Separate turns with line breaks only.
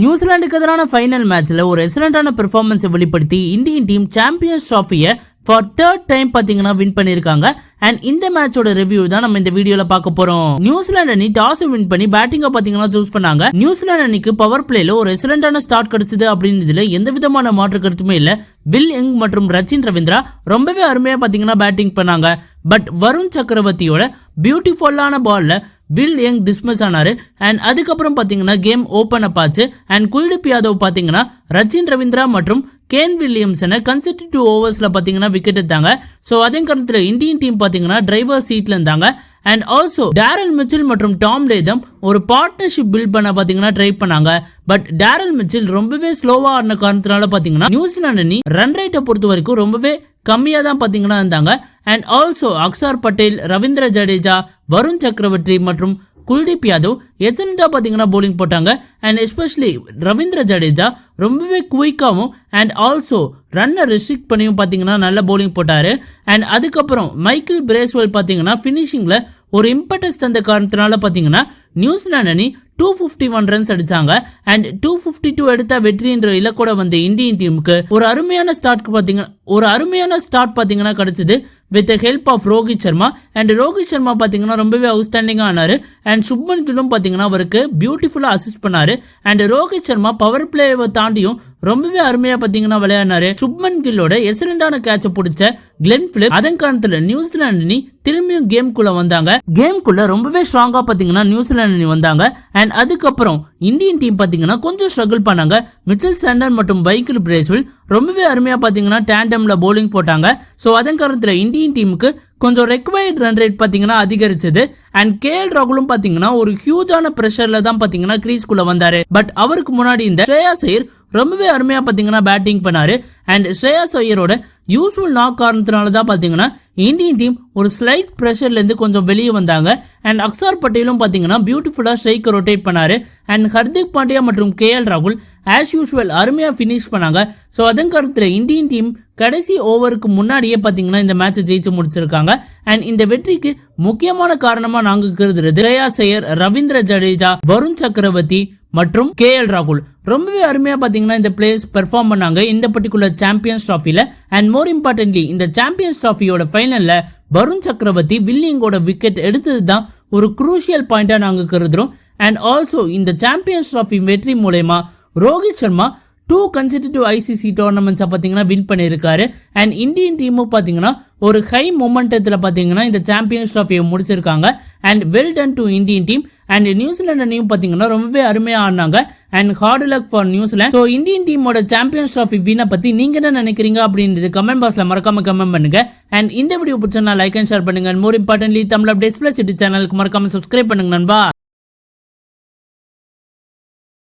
நியூசிலாந்துக்கு எதிரான ஃபைனல் மேட்ச்ல ஒரு எக்ஸலண்டான பெர்ஃபார்மன்ஸை வெளிப்படுத்தி இந்தியன் டீம் சாம்பியன்ஸ் டிராஃபியை ஃபார் தேர்ட் டைம் பாத்தீங்கன்னா வின் பண்ணிருக்காங்க. அண்ட் இந்த மேட்சோட ரிவ்யூ தான் நம்ம இந்த வீடியோல பார்க்க போறோம். நியூசிலாந்து அணி டாஸ் வின் பண்ணி பேட்டிங்கா பாத்தீங்கன்னா சூஸ் பண்ணாங்க. நியூசிலாந்து அணிக்கு பவர் பிளேல ஒரு எக்ஸலண்டான ஸ்டார்ட் கிடைச்சது அப்படின்றதுல எந்த விதமான மாற்று கருத்துமே இல்ல. வில் யங் மற்றும் ரச்சின் ரவீந்திரா ரொம்பவே அருமையா பாத்தீங்கன்னா பேட்டிங் பண்ணாங்க. பட் வருண் சக்கரவர்த்தியோட பியூட்டிஃபுல்லான பால்ல வில் யங் டிஸ்மிஸ் ஆனாரு. அண்ட் அதுக்கப்புறம் பாத்தீங்கன்னா கேம் ஓபன் அப் ஆச்சு. அண்ட் குல்தீப் யாதவ் பாத்தீங்கன்னா ரச்சின் ரவீந்திரா மற்றும் கேன் வில்லியம்சனை கன்சிஸ்டன்ட் ஓவர்ஸ்ல பாத்தீங்கன்னா விக்கெட் எடுத்தாங்க. சோ அதே கருத்துல இந்தியன் டீம் பாத்தீங்கன்னா டிரைவர் சீட்ல இருந்தாங்க. அண்ட் ஆல்சோ டேரல் மிச்சல் மற்றும் டாம் லேதம் ஒரு பார்ட்னர்ஷிப் பில்ட் பண்ண பாத்தீங்கன்னா ட்ரை பண்ணாங்க. பட் டேரல் மிச்சல் ரொம்பவே ஸ்லோவா ஆடின காரணத்தினால பாத்தீங்கன்னா நியூசிலாந்து அணி ரன் ரேட்டை பொறுத்த வரைக்கும் ரொம்பவே கம்மியா தான் பாத்தீங்கன்னா இருந்தாங்க. அண்ட் ஆல்சோ அக்ஷர் பட்டேல், ரவீந்திர ஜடேஜா, வருண் சக்கரவர்த்தி மற்றும் குல்தீப் யாதவ் எக்ஸலண்டா பாத்தீங்கன்னா போலிங் போட்டாங்க. அண்ட் எஸ்பெஷலி ரவீந்திர ஜடேஜா ரொம்பவே குயிக்காவும் அண்ட் ஆல்சோ ரன்னை ரெஸ்ட்ரிக்ட் பண்ணியும் பாத்தீங்கன்னா நல்ல போலிங் போட்டாரு. அண்ட் அதுக்கப்புறம் மைக்கேல் பிரேஸ்வெல் பாத்தீங்கன்னா பினிஷிங்ல ஒரு இம்பர்டன்ஸ் தந்த காரணத்தினால பாத்தீங்கன்னா நியூசிலாந்து அணி 251 ரன்ஸ் அடிச்சாங்க. அண்ட் 252 எடுத்த வெற்றி என்ற இலக்கோட வந்த இந்தியன் டீமுக்கு ஒரு அருமையான ஸ்டார்ட் பாத்தீங்கன்னா கிடைச்சது with help of Rohit Sharma. And Rohit Sharma பாத்தீங்கன்னா ரொம்பவே அவுட்ஸ்டாண்டிங்கா ஆனாரு. அண்ட் சுப்மன் கில்லும் பாத்தீங்கன்னா அவருக்கு பியூட்டிஃபுல்லா அசிஸ்ட் பண்ணாரு. அண்ட் ரோஹித் சர்மா பவர் பிளேவை தாண்டியும் ரொம்பவே அருமையா பாத்தீங்கன்னா விளையாடினாரு. சுப்மன் கில்லோட எக்ஸலண்டான கேட்ச பிடிச்ச கிளென் பிலிப் அதன் காரணத்துல நியூசிலாந்து அணி திரும்பியும் கேம்குள்ள வந்தாங்க. கேம்குள்ள ரொம்பவே ஸ்ட்ராங்கா பாத்தீங்கன்னா நியூசிலாந்து அணி வந்தாங்க. அண்ட் அதுக்கப்புறம் இந்தியன் டீம் பாத்தீங்கன்னா கொஞ்சம் ஸ்ட்ரகிள் பண்ணாங்க. மிச்சல் சாண்டர் மற்றும் மைக்கேல் பிரேஸ்வெல் ரொம்பவே அருமையா பாத்தீங்கன்னா டேண்டம்ல போலிங் போட்டாங்க. சோ அதன் காரணத்துல இந்தியன் டீமுக்கு கொஞ்சம் ரெக்வயர்ட் ரன் ரேட் பாத்தீங்கன்னா அதிகரிச்சது. அண்ட் கேஎல் ராகுலும் பாத்தீங்கன்னா ஒரு ஹியூஜான பிரஷர்ல தான் பாத்தீங்கன்னா கிரீஸ்குள்ள வந்தாரு. பட் அவருக்கு முன்னாடி இந்த ஸ்ரேயாஸ் ஐயர் ரொம்பவே அருமையா பாத்தீங்கன்னா பேட்டிங் பண்ணாரு. அண்ட் ஸ்ரேயாஸ் ஐயரோட யூஸ்ஃபுல் நாக் காரணத்தினால தான் பாத்தீங்கன்னா இந்தியன் டீம் ஒரு ஸ்லைட் பிரஷர்ல இருந்து கொஞ்சம் வெளியே வந்தாங்க. அண்ட் அக்ஷர் பட்டேலும் பாத்தீங்கன்னா பியூட்டிஃபுல்லா ஸ்ட்ரைக் ரொட்டேட் பண்ணாரு. அண்ட் ஹர்திக் பாண்டியா மற்றும் கேஎல் ராகுல் ஆஸ் யூஸ்வல் அருமையா பினிஷ் பண்ணாங்க. சோ அதன் கருத்துல இந்தியன் டீம் கடைசி ஓவருக்கு முன்னாடியே பாத்தீங்கன்னா இந்த மேட்சை ஜெயிச்சு முடிச்சிருக்காங்க. அண்ட் இந்த வெற்றிக்கு முக்கியமான காரணமா நாங்க கருதுறது ஸ்ரேயாஸ் ஐயர், ரவீந்திர ஜடேஜா, வருண் சக்கரவர்த்தி மற்றும் கேஎல் ராகுல் ரொம்பவே அருமையா பாத்தீங்கன்னா இந்த பிளேயர்ஸ் பெர்ஃபார்ம் பண்ணாங்க இந்த பர்டிகுலர் சாம்பியன்ஸ் டிராஃபில. அண்ட் மோர் இம்பார்ட்டன்ட்லி இந்த சாம்பியன்ஸ் டிராஃபியோட ஃபைனல்ல வருண் சக்கரவர்த்தி வில்லியங்கோட விக்கெட் எடுத்தது தான் ஒரு குரூஷியல் பாயிண்டா நாங்க கருதுறோம். அண்ட் ஆல்சோ இந்த சாம்பியன்ஸ் டிராஃபி வெற்றி மூலமா ரோஹித் சர்மா 2 கன்சிக்யூட்டிவ் ஐசிசி டோர்னமெண்ட்ஸை பாத்தீங்கன்னா வின் பண்ணியிருக்காரு. அண்ட் இந்தியன் டீமும் பாத்தீங்கன்னா ஒரு ஹை மொமெண்டத்துல பாத்தீங்கன்னா இந்த சாம்பியன்ஸ் டிராஃபியை முடிச்சிருக்காங்க. And well done to Indian team. And New Zealand அணியும் பாத்தீங்கன்னா ரொம்பவே அருமையா ஆடினாங்க. And hard luck for New Zealand. So Indian டீமோட சாம்பியன்ஸ் டிராஃபி வினை பத்தி நீங்க என்ன நினைக்கிறீங்க அப்படின்றது கமெண்ட் பாக்ஸ்ல மறக்காம கமெண்ட் பண்ணுங்க. அண்ட் இந்த வீடியோ பிடிச்சா லைக் அண்ட் ஷேர் பண்ணுங்க. And more importantly Tamil updates plus YouTube சேனலுக்கு மறக்காம சப்ஸ்கிரைப் பண்ணுங்க நண்பா.